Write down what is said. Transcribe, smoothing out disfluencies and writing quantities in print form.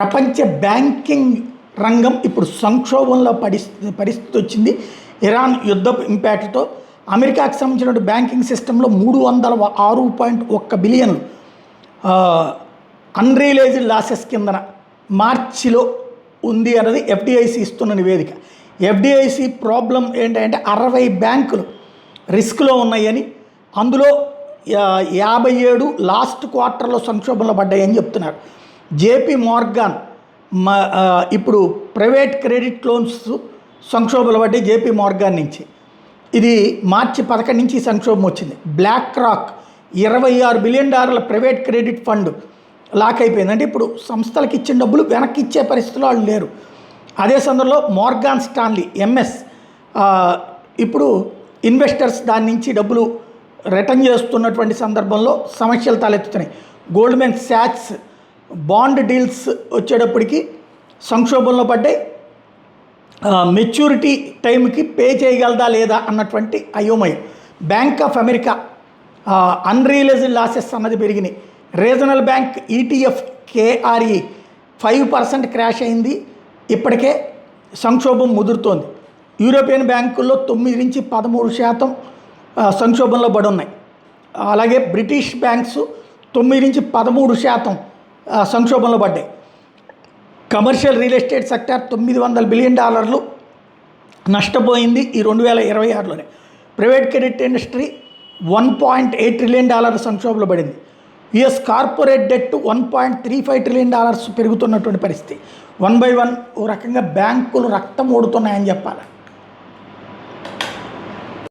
ప్రపంచ బ్యాంకింగ్ రంగం ఇప్పుడు సంక్షోభంలో పరిస్థితి వచ్చింది. ఇరాన్ యుద్ధ ఇంపాక్ట్తో అమెరికాకి సంబంధించిన బ్యాంకింగ్ సిస్టంలో 306.1 బిలియన్ అన్రియలైజ్డ్ లాసెస్ కిందన మార్చిలో ఉంది అన్నది ఎఫ్డిఐసి ఇస్తున్న నివేదిక. ఎఫ్డిఐసి ప్రాబ్లం ఏంటంటే 60 బ్యాంకులు రిస్క్లో ఉన్నాయని, అందులో 57 లాస్ట్ క్వార్టర్లో సంక్షోభంలో పడ్డాయని చెప్తున్నారు. జేపీ మార్గాన్ ఇప్పుడు ప్రైవేట్ క్రెడిట్ లోన్స్ సంక్షోభంలో పడ్డాయి. జేపీ మార్గాన్ నుంచి ఇది మార్చి 11 నుంచి సంక్షోభం వచ్చింది. BlackRock $26 billion private credit fund lock అయిపోయింది. అంటే ఇప్పుడు సంస్థలకు ఇచ్చిన డబ్బులు వెనక్కి ఇచ్చే పరిస్థితుల్లో వాళ్ళు లేరు. అదే సందర్భంలో మోర్గాన్ స్టాన్లీ ఎంఎస్ ఇప్పుడు ఇన్వెస్టర్స్ దాని నుంచి డబ్బులు రిటర్న్ చేస్తున్నటువంటి సందర్భంలో సమస్యలు తలెత్తుతున్నాయి. గోల్డ్మెన్ సాక్స్ బాండ్ డీల్స్ వచ్చేటప్పటికి సంక్షోభంలో పడ్డాయి. మెచ్యూరిటీ టైంకి పే చేయగలదా లేదా అన్నటువంటి అయోమయం. Bank of America unrealised losses అన్నది పెరిగినాయి. రీజనల్ బ్యాంక్ ఈటీఎఫ్ కేఆర్ఈ 5% క్రాష్ అయింది. ఇప్పటికే సంక్షోభం ముదురుతోంది. యూరోపియన్ బ్యాంకుల్లో 9 నుంచి 13% సంక్షోభంలో పడి ఉన్నాయి. అలాగే బ్రిటిష్ బ్యాంక్స్ 9 నుంచి 13% సంక్షోభంలో పడ్డాయి. Commercial real estate sector $900 billion నష్టపోయింది ఈ 2026లోనే. ప్రైవేట్ క్రెడిట్ ఇండస్ట్రీ $1.8 ట్రిలియన్ సంక్షోభంలో పడింది. యుఎస్ కార్పొరేట్ డెట్ $1.35 ట్రిలియన్ పెరుగుతున్నటువంటి పరిస్థితి. 1 by 1 ఓ రకంగా బ్యాంకులు రక్తం ఓడుతున్నాయని చెప్పాలి.